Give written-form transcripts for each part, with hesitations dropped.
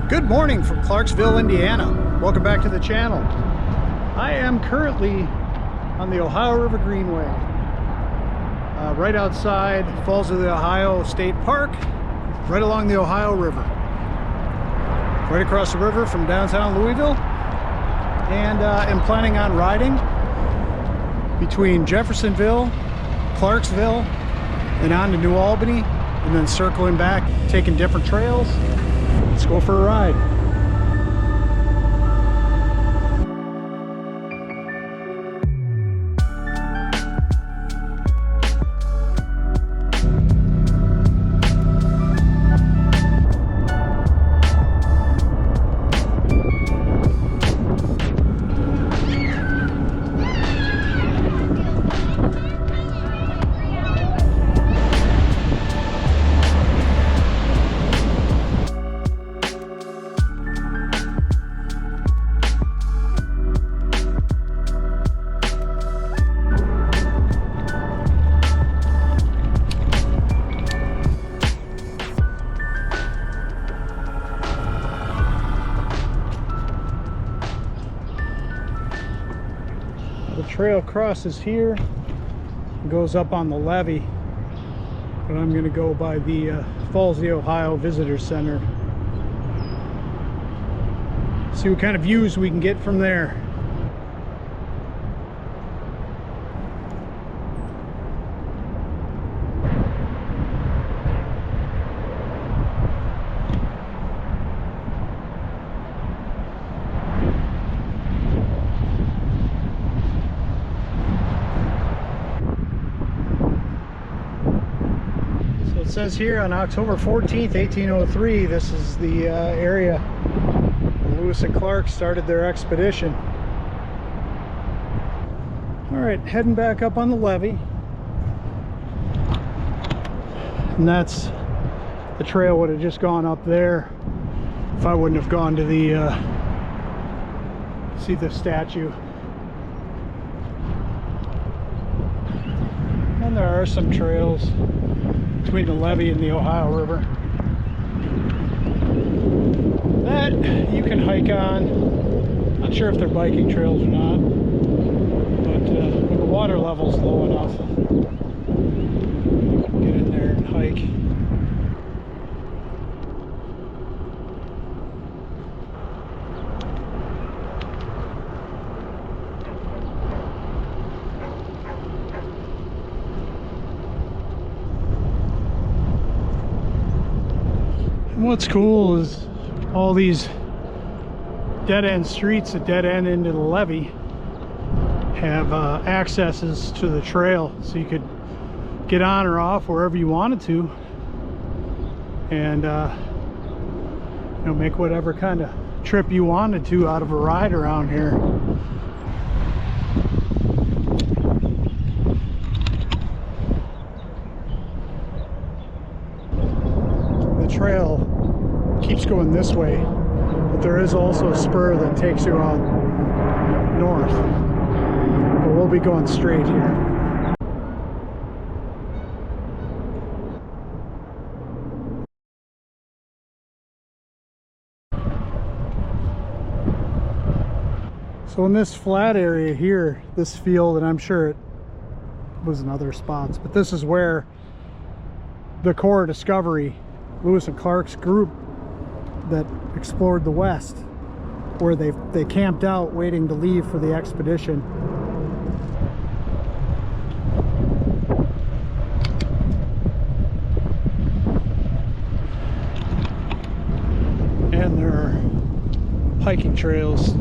Good morning from Clarksville, Indiana. Welcome back to the channel. I am currently on the Ohio River Greenway, right outside Falls of the Ohio State Park, right along the Ohio River. Right across the river from downtown Louisville, and am planning on riding between Jeffersonville, Clarksville, and on to New Albany, and then circling back, taking different trails. Let's go for a ride. The trail crosses here and goes up on the levee, but I'm going to go by the Falls of the Ohio Visitor Center. See what kind of views we can get from there. It says here on October 14th, 1803, this is the area where Lewis and Clark started their expedition. All right, heading back up on the levee. And that's the trail would have just gone up there if I wouldn't have gone to the see the statue. And there are some trails between the levee and the Ohio River that you can hike on. Not sure if they're biking trails or not, but when the water level's low enough, get in there and hike. What's cool is all these dead-end streets that dead end into the levee have accesses to the trail, so you could get on or off wherever you wanted to, and you know, make whatever kind of trip you wanted to out of a ride around here. The trail keeps going this way, but there is also a spur that takes you on north, but we'll be going straight here. So in this flat area here, this field, and I'm sure it was in other spots, but this is where the core discovery, Lewis and Clark's group that explored the West, where they camped out waiting to leave for the expedition. And there are hiking trails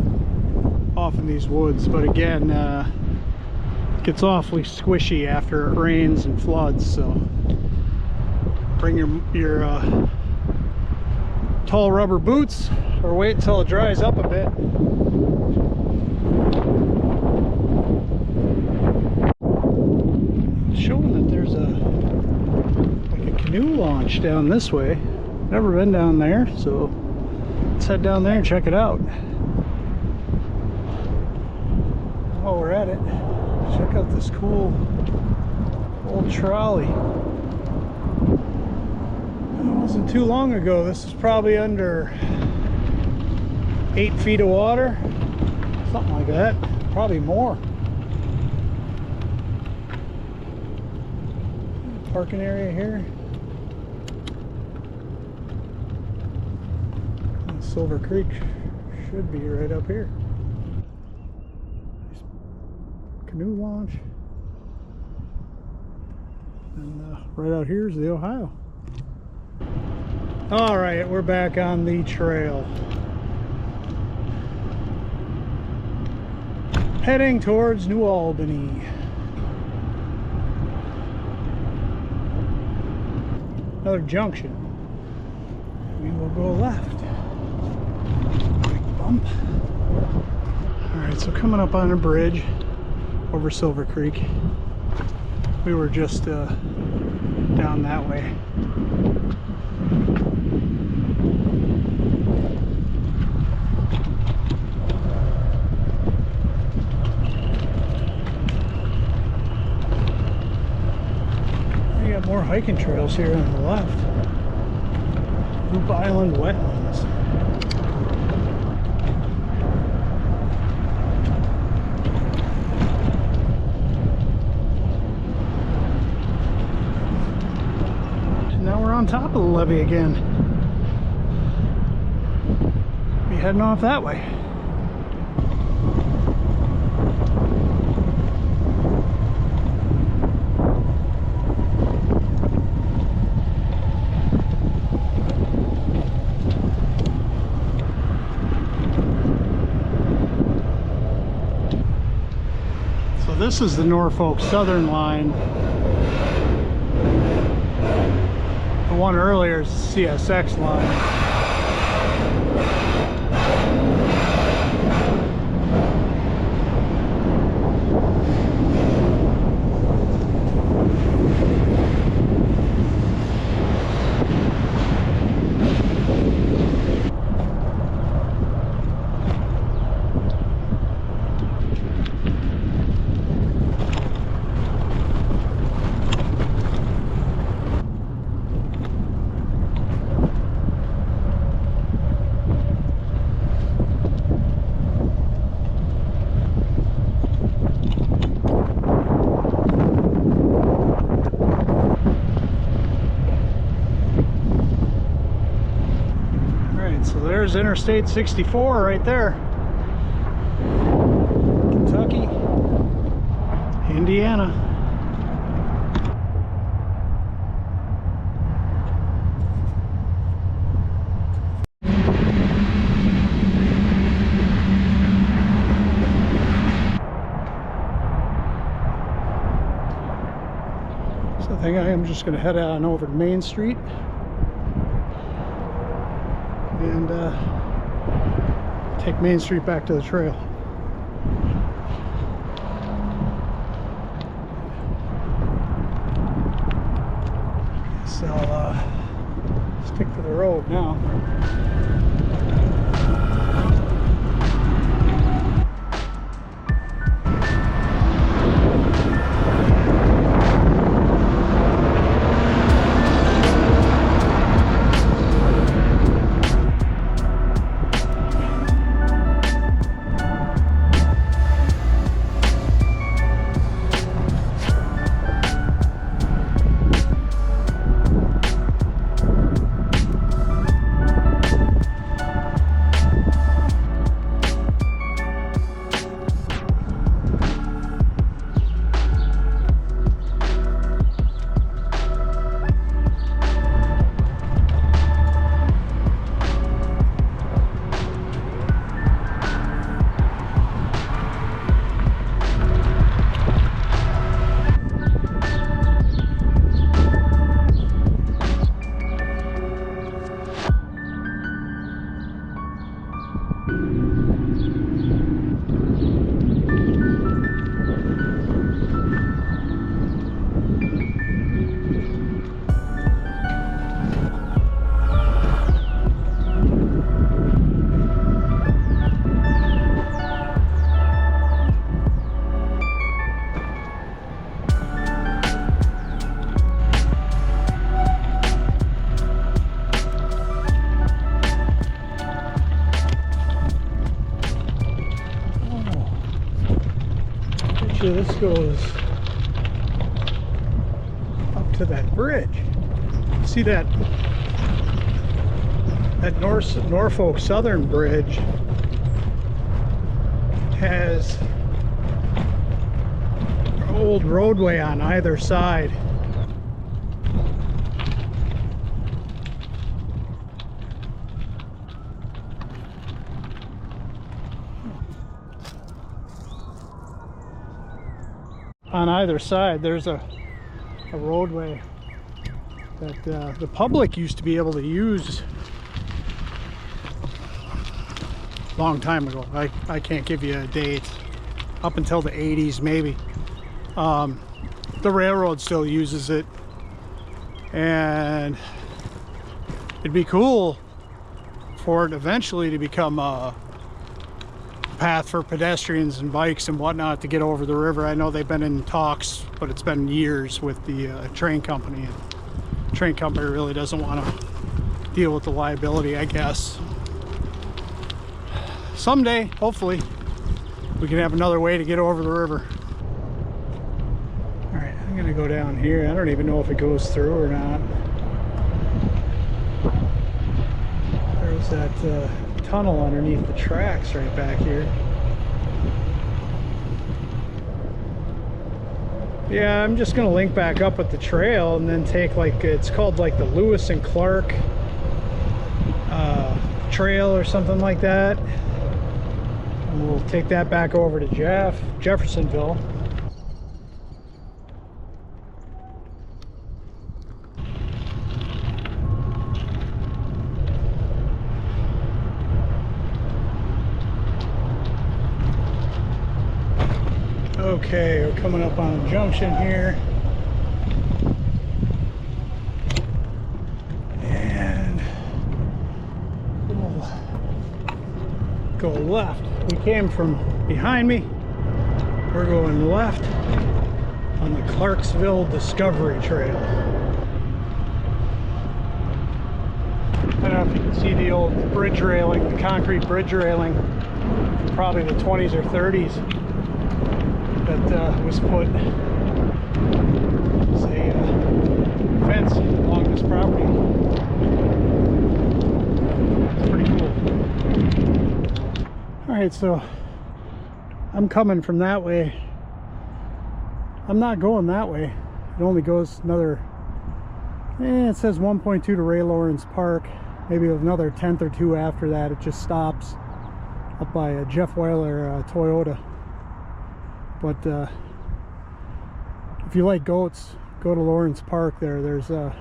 off in these woods, but again, it gets awfully squishy after it rains and floods, so bring your tall rubber boots, or wait until it dries up a bit. It's showing that there's like a canoe launch down this way. Never been down there, so let's head down there and check it out. While we're at it, check out this cool old trolley. It wasn't too long ago. This is probably under 8 feet of water, something like that, probably more. Parking area here. Silver Creek should be right up here. Nice canoe launch. And right out here is the Ohio. All right, we're back on the trail. Heading towards New Albany. Another junction. We will go left. Big bump. Alright, so coming up on a bridge over Silver Creek. We were just down that way. More hiking trails here on the left. Loop Island Wetlands. And now we're on top of the levee again. Be heading off that way. This is the Norfolk Southern line. The one earlier is the CSX line. There's Interstate 64 right there. Kentucky, Indiana. So I think I am just going to head on over to Main Street and take Main Street back to the trail. So I'll stick to the road now. actually this goes up to that bridge. See that Norfolk Southern Bridge has an old roadway on either side. On either side there's a roadway that the public used to be able to use a long time ago. I can't give you a date, up until the 80s maybe. The railroad still uses it, and it'd be cool for it eventually to become a path for pedestrians and bikes and whatnot to get over the river. I know they've been in talks, but it's been years with the train company. The train company really doesn't want to deal with the liability, I guess. Someday, hopefully, we can have another way to get over the river. All right, I'm gonna go down here. I don't even know if it goes through or not. There's that tunnel underneath the tracks right back here. Yeah, I'm just gonna link back up with the trail and then take, like, it's called like the Lewis and Clark trail or something like that, and we'll take that back over to Jeffersonville. Okay, we're coming up on a junction here, and we'll go left. We came from behind me. We're going left on the Clarksville Discovery Trail. I don't know if you can see the old bridge railing, the concrete bridge railing, probably the 20s or 30s. That was put as a fence along this property. It's pretty cool. Alright, so I'm coming from that way. I'm not going that way. It only goes another, it says 1.2 to Ray Lawrence Park. Maybe another tenth or two after that. It just stops up by Jeff Weiler Toyota. But if you like goats, go to Lawrence Park there. There's for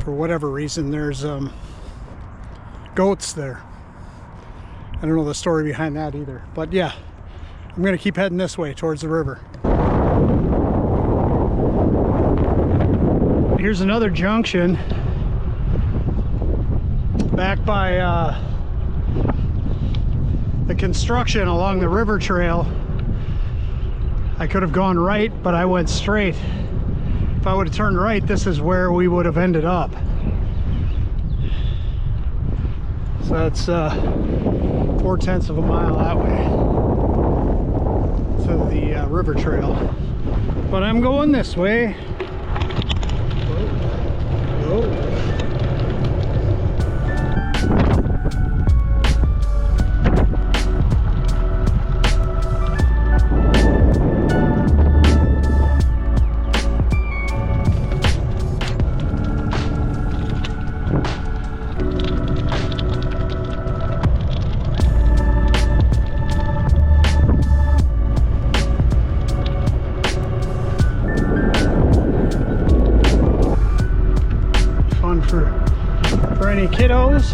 whatever reason, there's goats there. I don't know the story behind that either. But yeah, I'm gonna keep heading this way towards the river. Here's another junction back by the construction along the river trail. I could have gone right, but I went straight. If I would have turned right, this is where we would have ended up. So that's 4/10 of a mile that way to the river trail. But I'm going this way. Whoa. Whoa. For any kiddos.